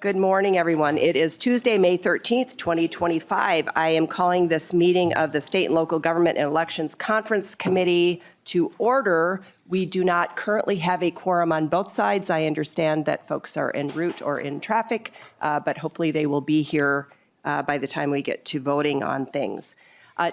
Good morning, everyone. It is Tuesday, May 13th, 2025. I am calling this meeting of the State and Local Government and Elections Conference Committee to order. We do not currently have a quorum on both sides. I understand that folks are en route or in traffic, but hopefully they will be here by the time we get to voting on things.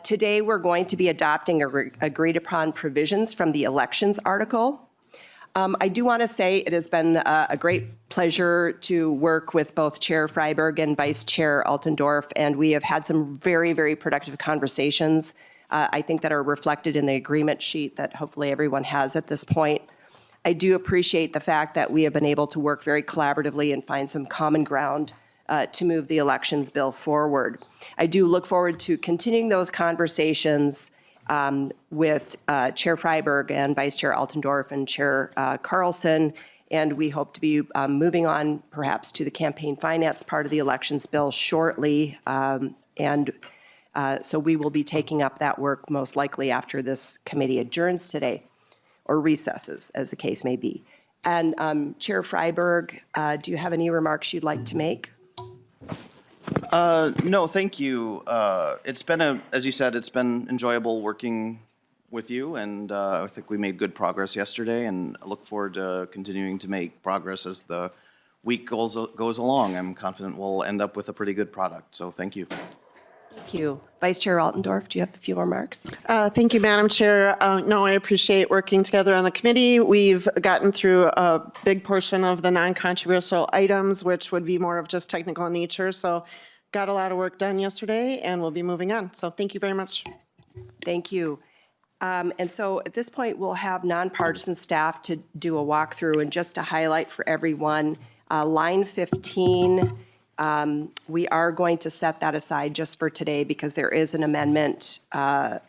Today, we're going to be adopting agreed upon provisions from the elections article. I do want to say it has been a great pleasure to work with both Chair Freiberg and Vice Chair Altendorf, and we have had some very, very productive conversations, I think, that are reflected in the agreement sheet that hopefully everyone has at this point. I do appreciate the fact that we have been able to work very collaboratively and find some common ground to move the elections bill forward. I do look forward to continuing those conversations with Chair Freiberg and Vice Chair Altendorf and Chair Carlson, and we hope to be moving on perhaps to the campaign finance part of the elections bill shortly, so we will be taking up that work most likely after this committee adjourns today, or recesses, as the case may be. And Chair Freiberg, do you have any remarks you'd like to make? No, thank you. It's been as you said, it's been enjoyable working with you, and I think we made good progress yesterday, and I look forward to continuing to make progress as the week goes along. I'm confident we'll end up with a pretty good product, so thank you. Thank you. Vice Chair Altendorf, do you have a few remarks? Thank you, Madam Chair. No, I appreciate working together on the committee. We've gotten through a big portion of the non-controversial items, which would be more of just technical in nature. So got a lot of work done yesterday, and we'll be moving on. So thank you very much. Thank you. And so at this point, we'll have nonpartisan staff to do a walkthrough, and just to highlight for everyone, line 15, we are going to set that aside just for today because there is an amendment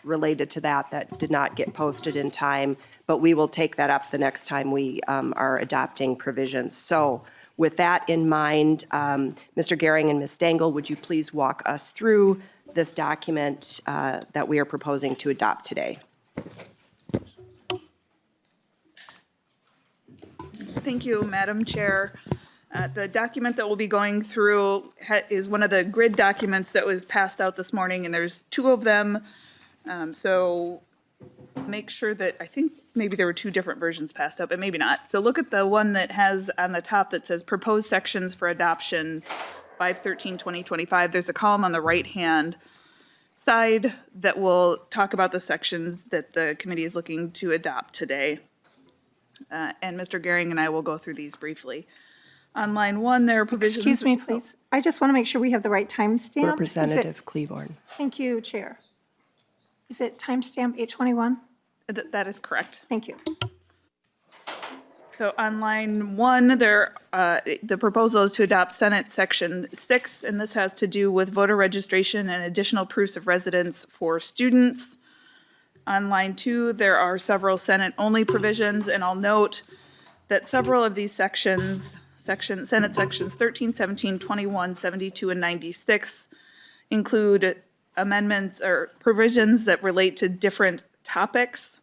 related to that did not get posted in time, but we will take that up the next time we are adopting provisions. So with that in mind, Mr. Gehring and Ms. Stengel, would you please walk us through this document that we are proposing to adopt today? Thank you, Madam Chair. The document that we'll be going through is one of the grid documents that was passed out this morning, and there's two of them. So make sure that, I think maybe there were two different versions passed out, but maybe not. So look at the one that has on the top that says proposed sections for adoption 5/13/2025. There's a column on the right-hand side that will talk about the sections that the committee is looking to adopt today. And Mr. Gehring and I will go through these briefly. On line 1, there are provisions. Excuse me, please. I just want to make sure we have the right timestamp. Representative Klevorn. Thank you, Chair. Is it timestamp 821? That is correct. Thank you. So on line 1, the proposal is to adopt Senate Section 6, and this has to do with voter registration and additional proofs of residence for students. On line 2, there are several Senate-only provisions, and I'll note that several of these sections, Senate Sections 13, 17, 21, 72, and 96, include amendments or provisions that relate to different topics.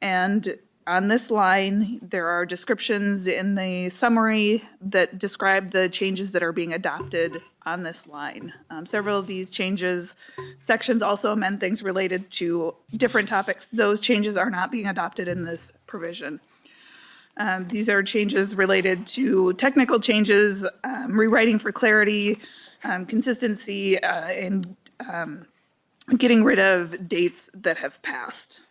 And on this line, there are descriptions in the summary that describe the changes that are being adopted on this line. Several of these sections also amend things related to different topics. Those changes are not being adopted in this provision. These are changes related to technical changes, rewriting for clarity, consistency, and getting rid of dates that have passed.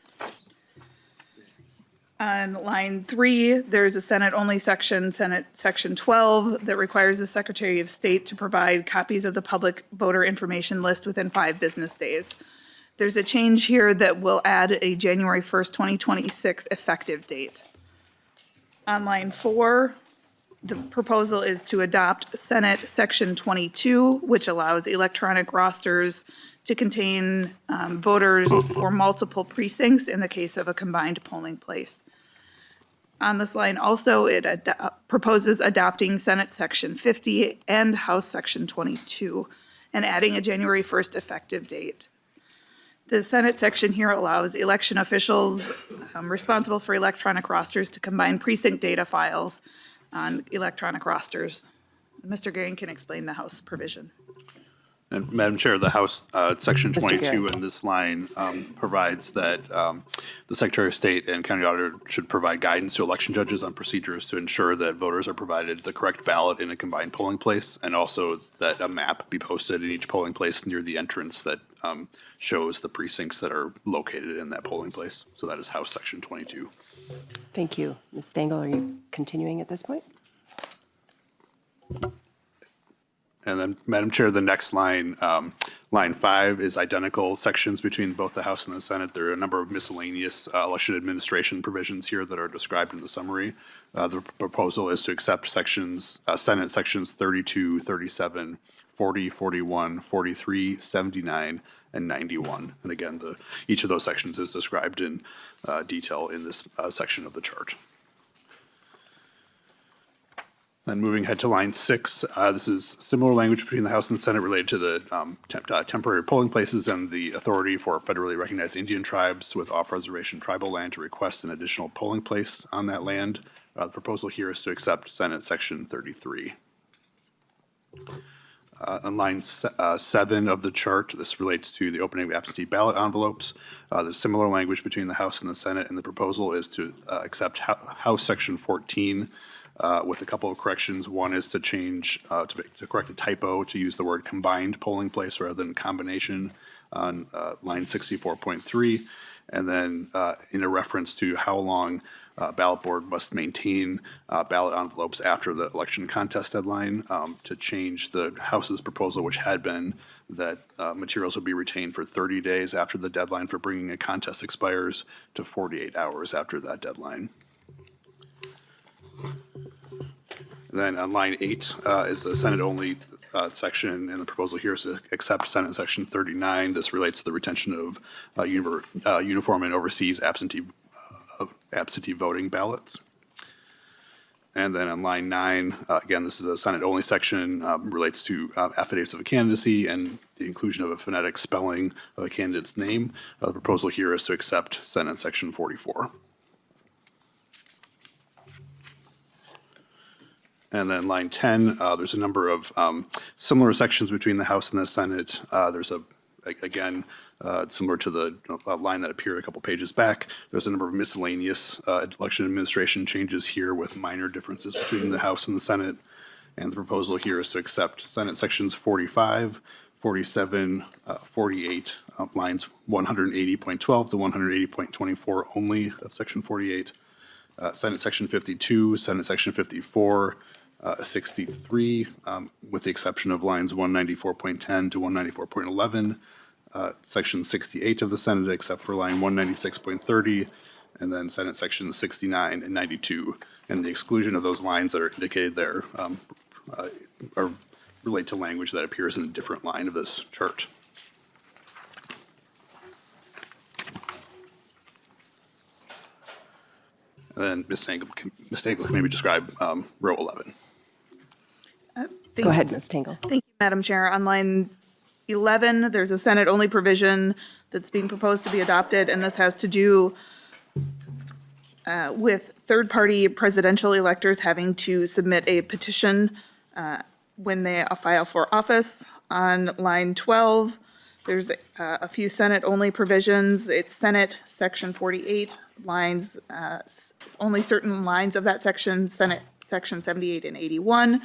On line 3, there's a Senate-only section, Senate Section 12, that requires the Secretary of State to provide copies of the public voter information list within 5 business days. There's a change here that will add a January 1st, 2026 effective date. On line 4, the proposal is to adopt Senate Section 22, which allows electronic rosters to contain voters for multiple precincts in the case of a combined polling place. On this line also, it proposes adopting Senate Section 50 and House Section 22 and adding a January 1st effective date. The Senate section here allows election officials responsible for electronic rosters to combine precinct data files on electronic rosters. Mr. Garing can explain the House provision. And Madam Chair, the House, Section Mr. 22 Garrett. in this line provides that the Secretary of State and County Auditor should provide guidance to election judges on procedures to ensure that voters are provided the correct ballot in a combined polling place, and also that a map be posted in each polling place near the entrance that shows the precincts that are located in that polling place. So that is House Section 22. Thank you. Ms. Stengel, are you continuing at this point? And then, Madam Chair, the next line, line 5, is identical sections between both the House and the Senate. There are a number of miscellaneous election administration provisions here that are described in the summary. The proposal is to accept sections, Senate sections 32, 37, 40, 41, 43, 79, and 91. And again, each of those sections is described in detail in this section of the chart. Then moving ahead to line 6, this is similar language between the House and the Senate related to the temporary polling places and the authority for federally recognized Indian tribes with off-reservation tribal land to request an additional polling place on that land. The proposal here is to accept Senate Section 33. On line 7 of the chart, this relates to the opening of absentee ballot envelopes. There's similar language between the House and the Senate, and the proposal is to accept House Section 14 with a couple of corrections. One is to change, to correct a typo, to use the word combined polling place rather than combination on line 64.3. And then in a reference to how long ballot board must maintain ballot envelopes after the election contest deadline, to change the House's proposal, which had been that materials will be retained for 30 days after the deadline for bringing a contest expires, to 48 hours after that deadline. Then on line 8 is the Senate-only section, and the proposal here is to accept Senate Section 39. This relates to the retention of uniform and overseas absentee voting ballots. And then on line 9, again, this is a Senate-only section, relates to affidavits of candidacy and the inclusion of a phonetic spelling of a candidate's name. The proposal here is to accept Senate Section 44. And then line 10, there's a number of similar sections between the House and the Senate. There's again, similar to the line that appeared a couple pages back, there's a number of miscellaneous election administration changes here with minor differences between the House and the Senate. And the proposal here is to accept Senate sections 45, 47, 48, lines 180.12 to 180.24 only of section 48. Senate Section 52, Senate Section 54, 63, with the exception of lines 194.10 to 194.11, Section 68 of the Senate, except for line 196.30, and then Senate Section 69 and 92. And the exclusion of those lines that are indicated there relate to language that appears in a different line of this chart. And then Ms. Stengel can maybe describe row 11. Go ahead, Ms. Stengel. Thank you, Madam Chair. On line 11, there's a Senate-only provision that's being proposed to be adopted, and this has to do with third-party presidential electors having to submit a petition when they file for office. On line 12, there's a few Senate-only provisions. It's Senate Section 48, lines, only certain lines of that section, Senate Section 78 and 81.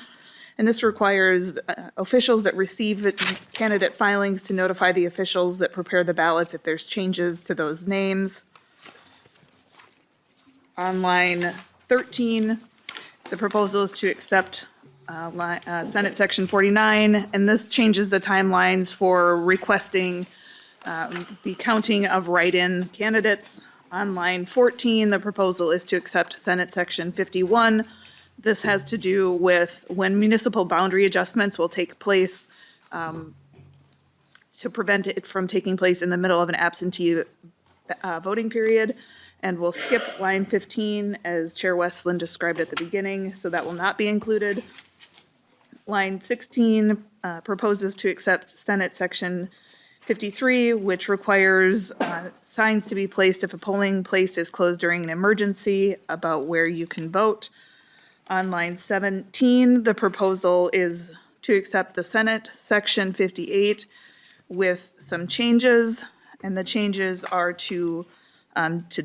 And this requires officials that receive candidate filings to notify the officials that prepare the ballots if there's changes to those names. On line 13, the proposal is to accept Senate Section 49, and this changes the timelines for requesting the counting of write-in candidates. On line 14, the proposal is to accept Senate Section 51. This has to do with when municipal boundary adjustments will take place to prevent it from taking place in the middle of an absentee voting period. And we'll skip line 15, as Chair Westland described at the beginning, so that will not be included. Line 16 proposes to accept Senate Section 53, which requires signs to be placed if a polling place is closed during an emergency about where you can vote. On line 17, the proposal is to accept the Senate Section 58 with some changes, and the changes are to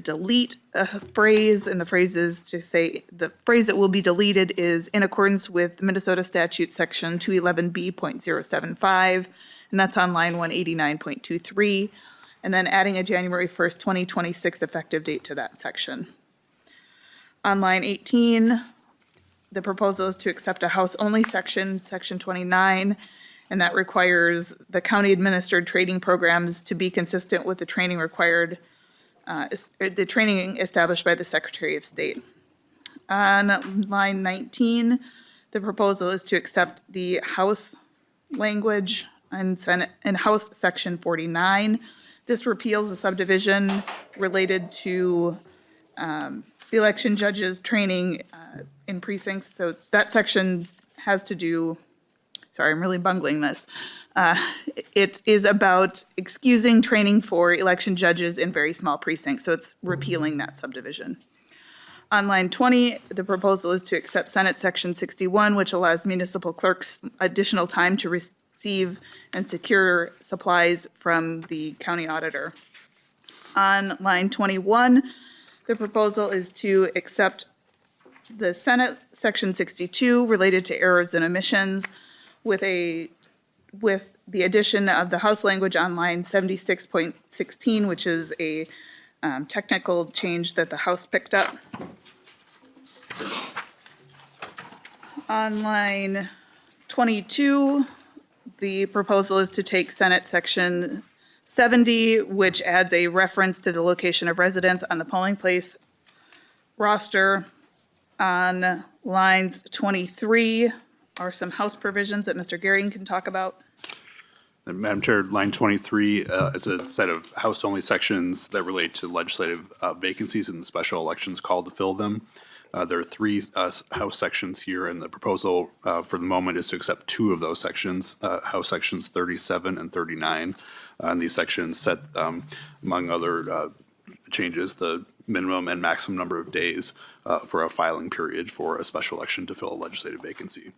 delete a phrase, and the phrase is to say, the phrase that will be deleted is in accordance with Minnesota Statute Section 211B.075, and that's on line 189.23, and then adding a January 1st, 2026 effective date to that section. On line 18, the proposal is to accept a House-only section, Section 29, and that requires the county-administered training programs to be consistent with the training required, the training established by the Secretary of State. On line 19, the proposal is to accept the House language and Senate and House Section 49. This repeals the subdivision related to election judges training in precincts. So that section has to do, sorry, I'm really bungling this. It is about excusing training for election judges in very small precincts. So it's repealing that subdivision. On line 20, the proposal is to accept Senate Section 61, which allows municipal clerks additional time to receive and secure supplies from the county auditor. On line 21, the proposal is to accept the Senate Section 62 related to errors and omissions with the addition of the House language on line 76.16, which is a technical change that the House picked up. On line 22, the proposal is to take Senate Section 70, which adds a reference to the location of residence on the polling place roster. On lines 23 are some House provisions that Mr. Gehring can talk about. And Madam Chair, line 23 is a set of House-only sections that relate to legislative vacancies and the special elections called to fill them. There are three House sections here, and the proposal for the moment is to accept two of those sections, House Sections 37 and 39. And these sections set, among other changes, the minimum and maximum number of days for a filing period for a special election to fill a legislative vacancy.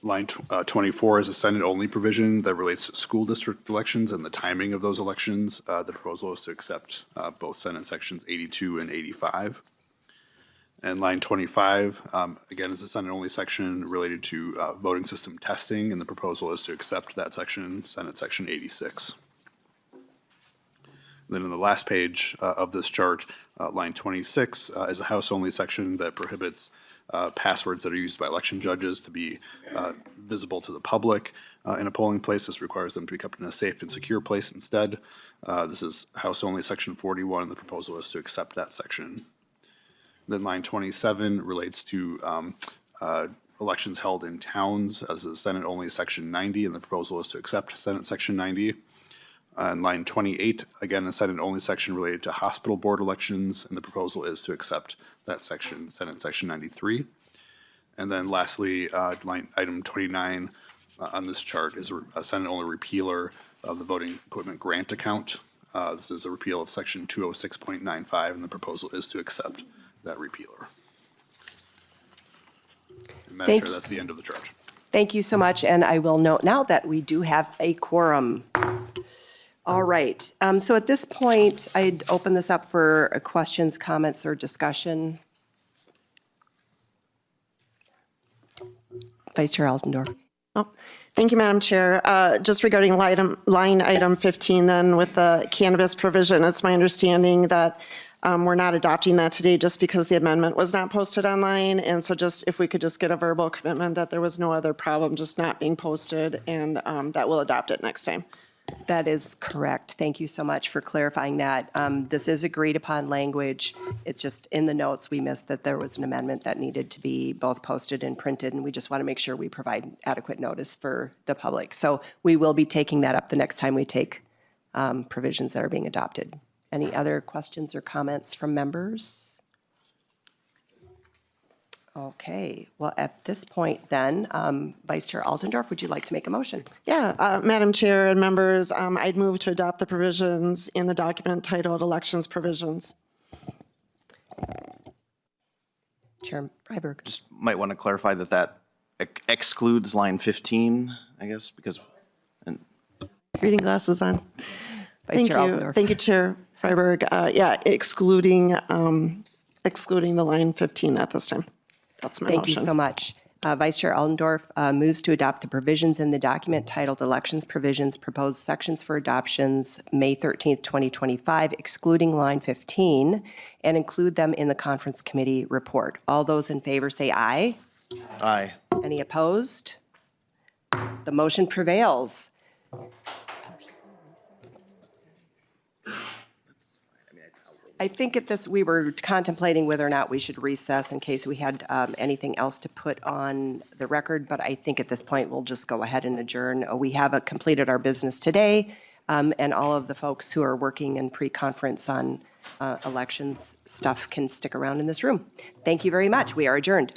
Line 24 is a Senate-only provision that relates to school district elections and the timing of those elections. The proposal is to accept both Senate Sections 82 and 85. And line 25, again, is a Senate-only section related to voting system testing, and the proposal is to accept that section, Senate Section 86. Then in the last page of this chart, line 26 is a House-only section that prohibits passwords that are used by election judges to be visible to the public in a polling place. This requires them to be kept in a safe and secure place instead. This is House-only Section 41, and the proposal is to accept that section. Then line 27 relates to elections held in towns as a Senate-only Section 90, and the proposal is to accept Senate Section 90. And line 28, again, a Senate-only section related to hospital board elections, and the proposal is to accept that section, Senate Section 93. And then lastly, item 29 on this chart is a Senate-only repealer of the voting equipment grant account. This is a repeal of Section 206.95, and the proposal is to accept that repealer. And Madam Chair, that's the end of the chart. Thank you so much, and I will note now that we do have a quorum. All right, so at this point, I'd open this up for questions, comments, or discussion. Vice Chair Altendorf. Oh, thank you, Madam Chair. Just regarding line item 15, then, with the cannabis provision, it's my understanding that we're not adopting that today just because the amendment was not posted online. And so just if we could just get a verbal commitment that there was no other problem just not being posted, and that we'll adopt it next time. That is correct. Thank you so much for clarifying that. This is agreed upon language. It's just in the notes, we missed that there was an amendment that needed to be both posted and printed, and we just want to make sure we provide adequate notice for the public. So we will be taking that up the next time we take provisions that are being adopted. Any other questions or comments from members? Okay, well, at this point then, Vice Chair Altendorf, would you like to make a motion? Yeah, Madam Chair and members, I'd move to adopt the provisions in the document titled Elections Provisions. Chair Freiberg. Just might want to clarify that excludes line 15, I guess, because, Reading glasses on. Vice Thank Chair you. Altendorf. Thank you, Chair Freiberg. Yeah, excluding the line 15 at this time. That's my motion. Thank you so much. Vice Chair Altendorf moves to adopt the provisions in the document titled Elections Provisions, Proposed Sections for Adoptions, May 13th, 2025, excluding line 15, and include them in the conference committee report. All those in favor say aye. aye. Any opposed? The motion prevails. I think at this, we were contemplating whether or not we should recess in case we had anything else to put on the record, but I think at this point, we'll just go ahead and adjourn. We have completed our business today, and all of the folks who are working in pre-conference on elections stuff can stick around in this room. Thank you very much. We are adjourned.